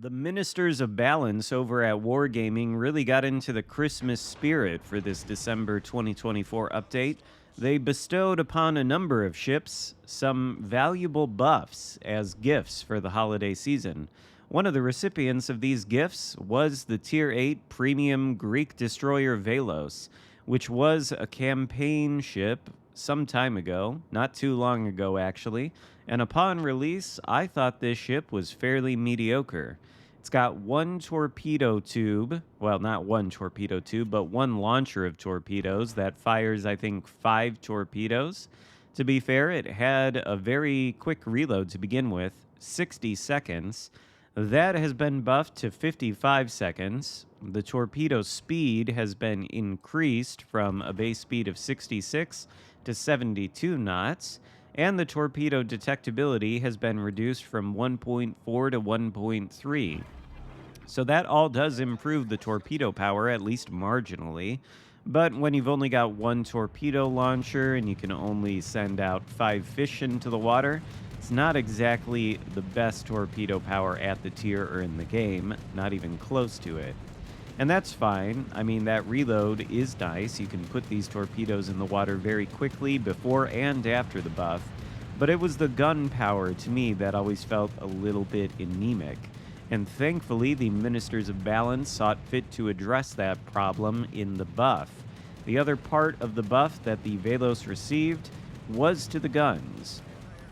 The Ministers of Balance over at Wargaming really got into the Christmas spirit for this December 2024 update. They bestowed upon a number of ships some valuable buffs as gifts for the holiday season. One of the recipients of these gifts was the Tier 8 Premium Greek destroyer Velos, which was a campaign ship some time ago, not too long ago actually, and upon release, I thought this ship was fairly mediocre. It's got one torpedo tube, well, not one torpedo tube, but one launcher of torpedoes that fires, I think, 5 torpedoes. To be fair, it had a very quick reload to begin with, 60 seconds. That has been buffed to 55 seconds. The torpedo speed has been increased from a base speed of 66 to 72 knots, and the torpedo detectability has been reduced from 1.4 to 1.3. So that all does improve the torpedo power, at least marginally. But when you've only got one torpedo launcher and you can only send out 5 fish into the water, it's not exactly the best torpedo power at the tier or in the game, not even close to it. And that's fine. I mean, that reload is nice. You can put these torpedoes in the water very quickly before and after the buff. But it was the gun power to me that always felt a little bit anemic. And thankfully, the Ministers of Balance sought fit to address that problem in the buff. The other part of the buff that the Velos received was to the guns.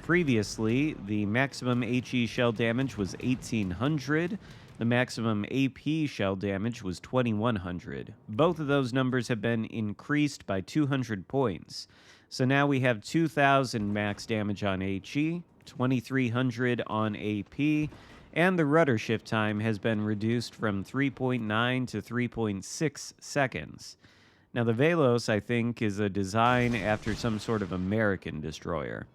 Previously, the maximum HE shell damage was 1800. The maximum AP shell damage was 2100. Both of those numbers have been increased by 200 points. So now we have 2000 max damage on HE, 2300 on AP, and the rudder shift time has been reduced from 3.9 to 3.6 seconds. Now the Velos, I think, is a design after some sort of American destroyer.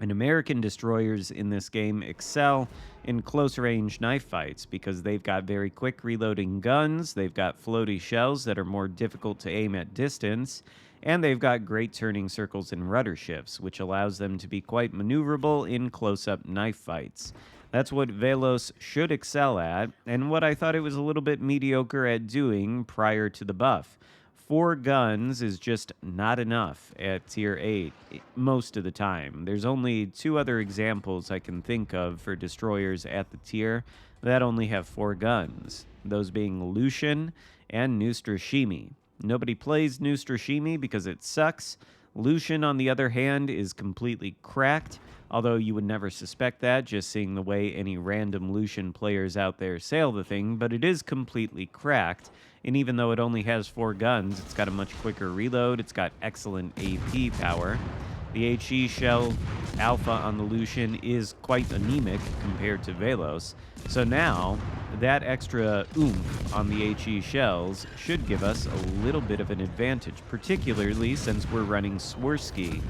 And American destroyers in this game excel in close-range knife fights because they've got very quick reloading guns, they've got floaty shells that are more difficult to aim at distance, and they've got great turning circles and rudder shifts, which allows them to be quite maneuverable in close-up knife fights. That's what Velos should excel at, and what I thought it was a little bit mediocre at doing prior to the buff. 4 guns is just not enough at Tier 8 most of the time. There's only 2 other examples I can think of for destroyers at the tier that only have 4 guns, those being Lucian and Neustrashimi. Nobody plays Neustrashimi because it sucks. Lucian, on the other hand, is completely cracked, although you would never suspect that just seeing the way any random Lucian players out there sail the thing, but it is completely cracked. And even though it only has 4 guns, it's got a much quicker reload, it's got excellent AP power. The HE shell alpha on the Lucian is quite anemic compared to Velos. So now, that extra oomph on the HE shells should give us a little bit of an advantage, particularly since we're running Swirsky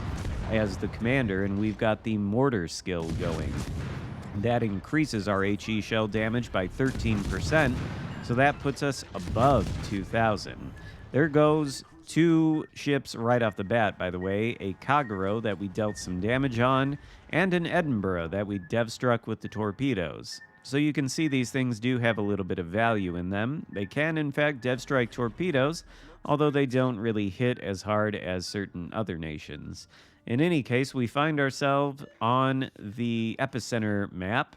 as the commander and we've got the mortar skill going. That increases our HE shell damage by 13%. So that puts us above 2,000. There goes 2 ships right off the bat, by the way. A Kagero that we dealt some damage on, and an Edinburgh that we dev-struck with the torpedoes. So you can see these things do have a little bit of value in them. They can, in fact, dev-strike torpedoes, although they don't really hit as hard as certain other nations. In any case, we find ourselves on the epicenter map,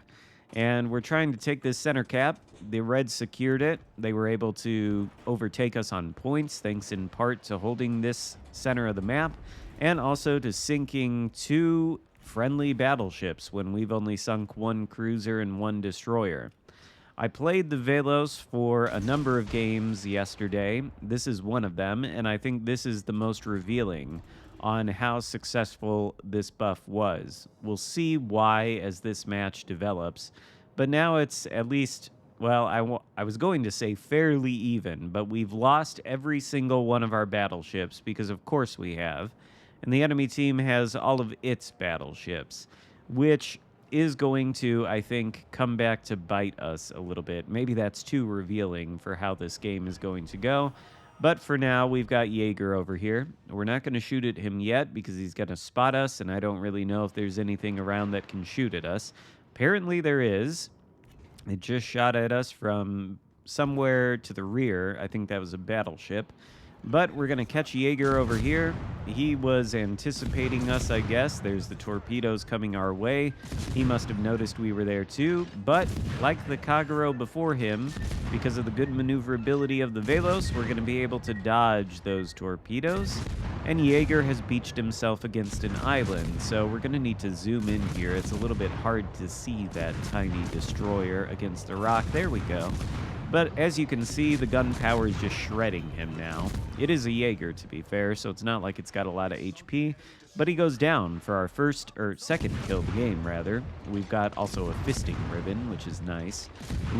and we're trying to take this center cap. The Reds secured it. They were able to overtake us on points, thanks in part to holding this center of the map, and also to sinking 2 friendly battleships when we've only sunk 1 cruiser and 1 destroyer. I played the Velos for a number of games yesterday. This is one of them, and I think this is the most revealing on how successful this buff was. We'll see why as this match develops, but now it's at least, well, I was going to say fairly even, but we've lost every single one of our battleships, because of course we have, and the enemy team has all of its battleships, which is going to, I think, come back to bite us a little bit. Maybe that's too revealing for how this game is going to go. But for now, we've got Jaeger over here. We're not going to shoot at him yet because he's going to spot us, and I don't really know if there's anything around that can shoot at us. Apparently there is. It just shot at us from somewhere to the rear. I think that was a battleship. But we're going to catch Jaeger over here. He was anticipating us, I guess. There's the torpedoes coming our way. He must have noticed we were there too. But like the Kagero before him, because of the good maneuverability of the Velos, we're going to be able to dodge those torpedoes. And Jaeger has beached himself against an island, so we're going to need to zoom in here. It's a little bit hard to see that tiny destroyer against the rock. There we go. But as you can see, the gunpowder is just shredding him now. It is a Jaeger, to be fair, so it's not like it's got a lot of HP. But he goes down for our second kill of the game, rather. We've got also a fisting ribbon, which is nice.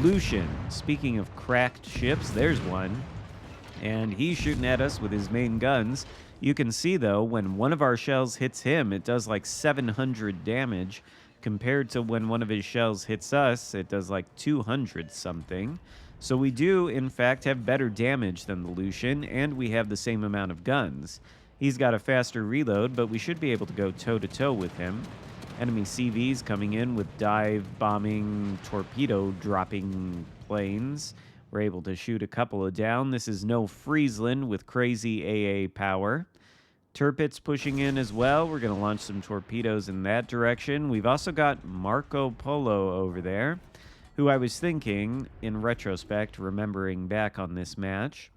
Lucian, speaking of cracked ships, there's one. And he's shooting at us with his main guns. You can see, though, when one of our shells hits him, it does like 700 damage. Compared to when one of his shells hits us, it does like 200 something. So we do, in fact, have better damage than the Lucian, and we have the same amount of guns. He's got a faster reload, but we should be able to go toe-to-toe with him. Enemy CVs coming in with dive-bombing, torpedo-dropping planes. We're able to shoot a couple of down. This is no Friesland with crazy AA power. Tirpitz pushing in as well. We're going to launch some torpedoes in that direction. We've also got Marco Polo over there, who I was thinking, in retrospect, remembering back on this match,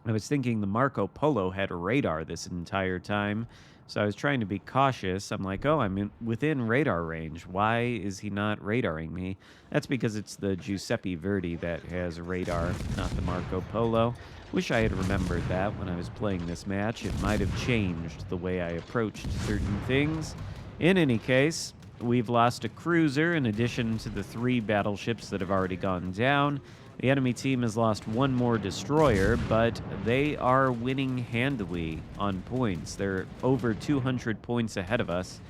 I was thinking the Marco Polo had a radar this entire time, so I was trying to be cautious. I'm like, oh, within radar range. Why is he not radaring me? That's because it's the Giuseppe Verdi that has radar, not the Marco Polo. Wish I had remembered that when I was playing this match. It might have changed the way I approached certain things. In any case, we've lost a cruiser in addition to the 3 battleships that have already gone down. The enemy team has lost one more destroyer, but they are winning handily on points. They're over 200 points ahead of us.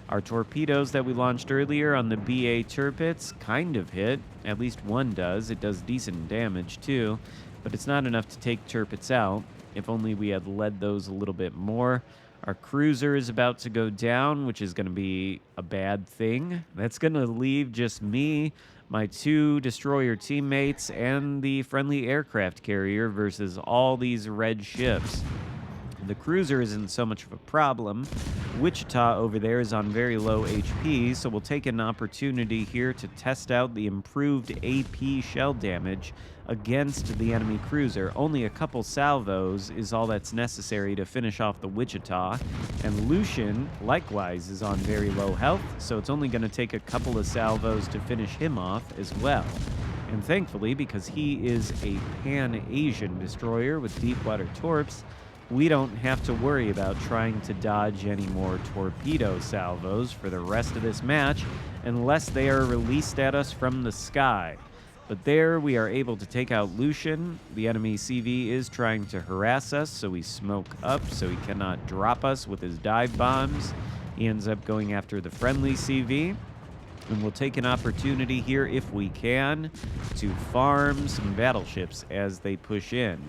Our torpedoes that we launched earlier on the BA Tirpitz kind of hit. At least one does. It does decent damage too, but it's not enough to take Tirpitz out. If only we had led those a little bit more. Our cruiser is about to go down, which is going to be a bad thing. That's going to leave just me, my 2 destroyer teammates, and the friendly aircraft carrier versus all these red ships. The cruiser isn't so much of a problem. Wichita over there is on very low HP, so we'll take an opportunity here to test out the improved AP shell damage against the enemy cruiser. Only a couple salvos is all that's necessary to finish off the Wichita, and Lucian likewise is on very low health, so it's only going to take a couple of salvos to finish him off as well. And thankfully, because he is a Pan-Asian destroyer with deep-water torps, we don't have to worry about trying to dodge any more torpedo salvos for the rest of this match unless they are released at us from the sky. But there we are able to take out Lucian. The enemy CV is trying to harass us, so we smoke up so he cannot drop us with his dive bombs. He ends up going after the friendly CV. And we'll take an opportunity here, if we can, to farm some battleships as they push in.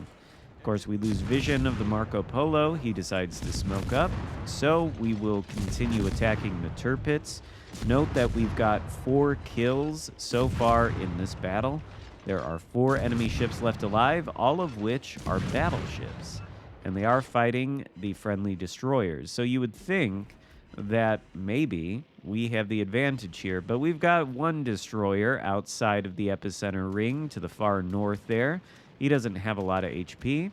Of course, we lose vision of the Marco Polo. He decides to smoke up, so we will continue attacking the Tirpitz. Note that we've got 4 kills so far in this battle. There are 4 enemy ships left alive, all of which are battleships, and they are fighting the friendly destroyers. So you would think that maybe we have the advantage here, but we've got 1 destroyer outside of the epicenter ring to the far north there. He doesn't have a lot of HP.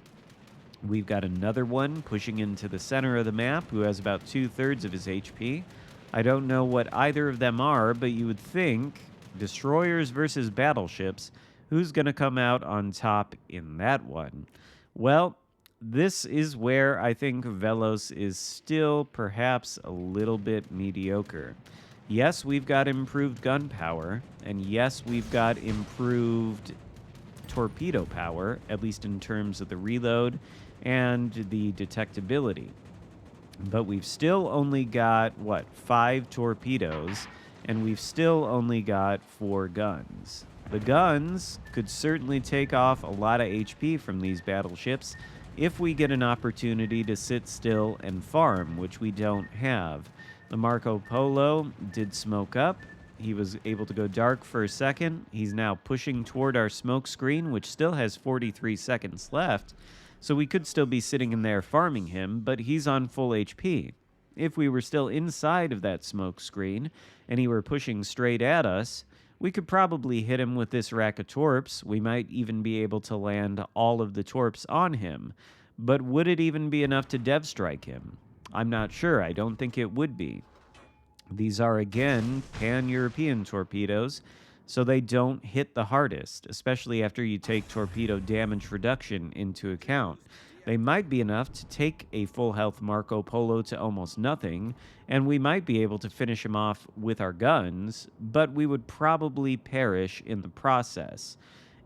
We've got another one pushing into the center of the map who has about 2/3 of his HP. I don't know what either of them are, but you would think destroyers versus battleships, who's going to come out on top in that one? Well, this is where I think Velos is still perhaps a little bit mediocre. Yes, we've got improved gun power, and yes, we've got improved torpedo power, at least in terms of the reload and the detectability. But we've still only got, 5 torpedoes, and we've still only got 4 guns. The guns could certainly take off a lot of HP from these battleships if we get an opportunity to sit still and farm, which we don't have. The Marco Polo did smoke up. He was able to go dark for a second. He's now pushing toward our smoke screen, which still has 43 seconds left. So we could still be sitting in there farming him, but he's on full HP. If we were still inside of that smoke screen and he were pushing straight at us, we could probably hit him with this rack of torps. We might even be able to land all of the torps on him. But would it even be enough to dev strike him? I'm not sure. I don't think it would be. These are, again, pan-European torpedoes, so they don't hit the hardest, especially after you take torpedo damage reduction into account. They might be enough to take a full health Marco Polo to almost nothing, and we might be able to finish him off with our guns, but we would probably perish in the process.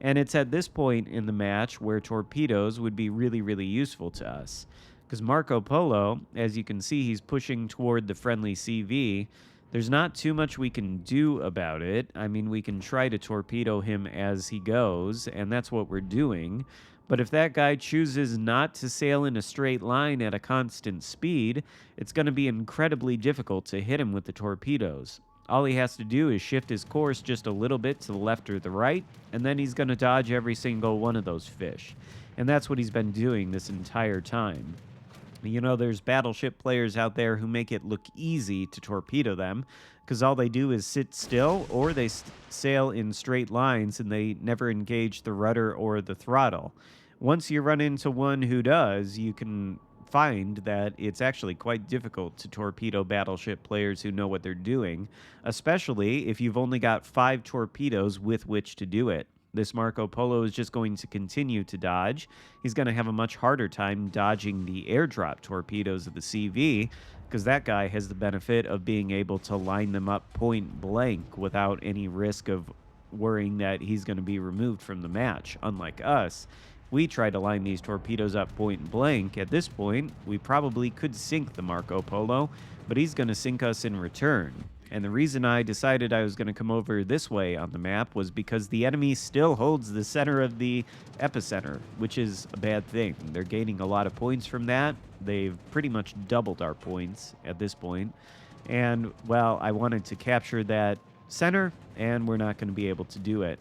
And it's at this point in the match where torpedoes would be really, really useful to us. Because Marco Polo, as you can see, he's pushing toward the friendly CV. There's not too much we can do about it. I mean, we can try to torpedo him as he goes, and that's what we're doing. But if that guy chooses not to sail in a straight line at a constant speed, it's going to be incredibly difficult to hit him with the torpedoes. All he has to do is shift his course just a little bit to the left or the right, and then he's going to dodge every single one of those fish. And that's what he's been doing this entire time. You know, there's battleship players out there who make it look easy to torpedo them because all they do is sit still or they sail in straight lines and they never engage the rudder or the throttle. Once you run into one who does, you can find that it's actually quite difficult to torpedo battleship players who know what they're doing, especially if you've only got 5 torpedoes with which to do it. This Marco Polo is just going to continue to dodge. He's going to have a much harder time dodging the airdrop torpedoes of the CV because that guy has the benefit of being able to line them up point blank without any risk of worrying that he's going to be removed from the match. Unlike us, we try to line these torpedoes up point blank. At this point, we probably could sink the Marco Polo, but he's going to sink us in return. And the reason I decided I was going to come over this way on the map was because the enemy still holds the center of the epicenter, which is a bad thing. They're gaining a lot of points from that. They've pretty much doubled our points at this point. And, well, I wanted to capture that center, and we're not going to be able to do it.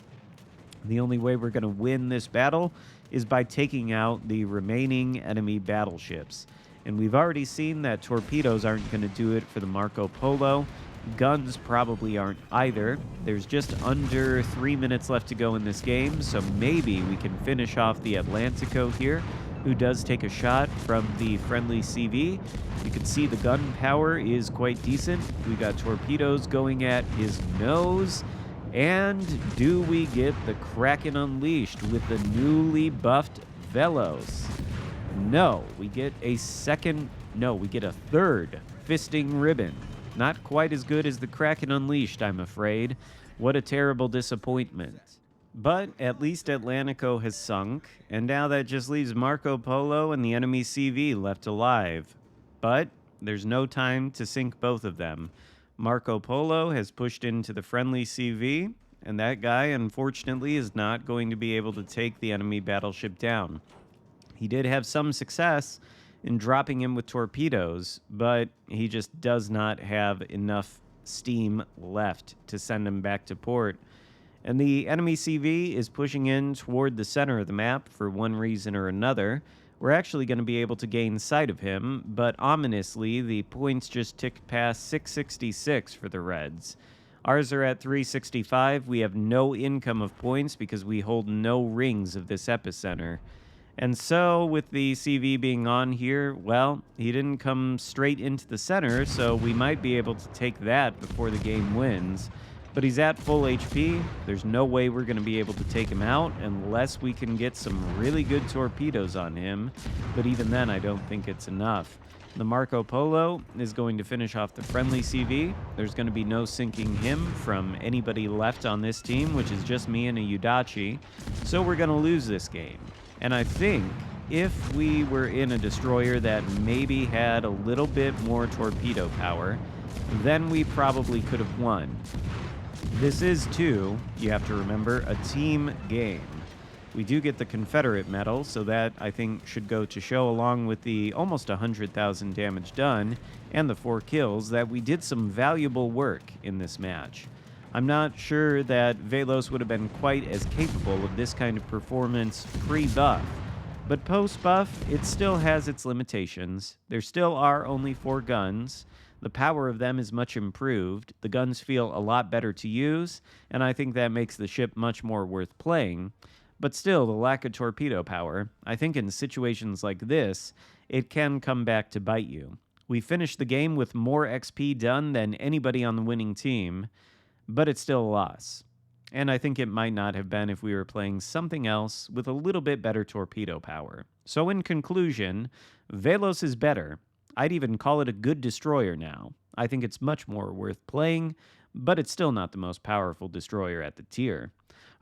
The only way we're going to win this battle is by taking out the remaining enemy battleships. And we've already seen that torpedoes aren't going to do it for the Marco Polo. Guns probably aren't either. There's just under 3 minutes left to go in this game, so maybe we can finish off the Atlantico here, who does take a shot from the friendly CV. You can see the gun power is quite decent. We got torpedoes going at his nose. And do we get the Kraken Unleashed with the newly buffed Velos? No, we get a third fisting ribbon. Not quite as good as the Kraken Unleashed, I'm afraid. What a terrible disappointment. But at least Atlantico has sunk, and now that just leaves Marco Polo and the enemy CV left alive. But there's no time to sink both of them. Marco Polo has pushed into the friendly CV, and that guy, unfortunately, is not going to be able to take the enemy battleship down. He did have some success in dropping him with torpedoes, but he just does not have enough steam left to send him back to port. And the enemy CV is pushing in toward the center of the map for one reason or another. We're actually going to be able to gain sight of him, but ominously, the points just ticked past 666 for the Reds. Ours are at 365. We have no income of points because we hold no rings of this epicenter. And so, with the CV being on here, well, he didn't come straight into the center, so we might be able to take that before the game wins. But he's at full HP. There's no way we're going to be able to take him out unless we can get some really good torpedoes on him. But even then, I don't think it's enough. The Marco Polo is going to finish off the friendly CV. There's going to be no sinking him from anybody left on this team, which is just me and a Udachi. So we're going to lose this game. And I think if we were in a destroyer that maybe had a little bit more torpedo power, then we probably could have won. This is, too, you have to remember, a team game. We do get the Confederate medal, so that, I think, should go to show, along with the almost 100,000 damage done and the 4 kills, that we did some valuable work in this match. I'm not sure that Velos would have been quite as capable of this kind of performance pre-buff. But post-buff, it still has its limitations. There still are only 4 guns. The power of them is much improved. The guns feel a lot better to use, and I think that makes the ship much more worth playing. But still, the lack of torpedo power, I think in situations like this, it can come back to bite you. We finished the game with more XP done than anybody on the winning team, but it's still a loss. And I think it might not have been if we were playing something else with a little bit better torpedo power. So in conclusion, Velos is better. I'd even call it a good destroyer now. I think it's much more worth playing, but it's still not the most powerful destroyer at the tier.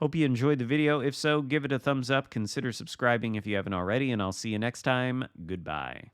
Hope you enjoyed the video. If so, give it a thumbs up, consider subscribing if you haven't already, and I'll see you next time. Goodbye.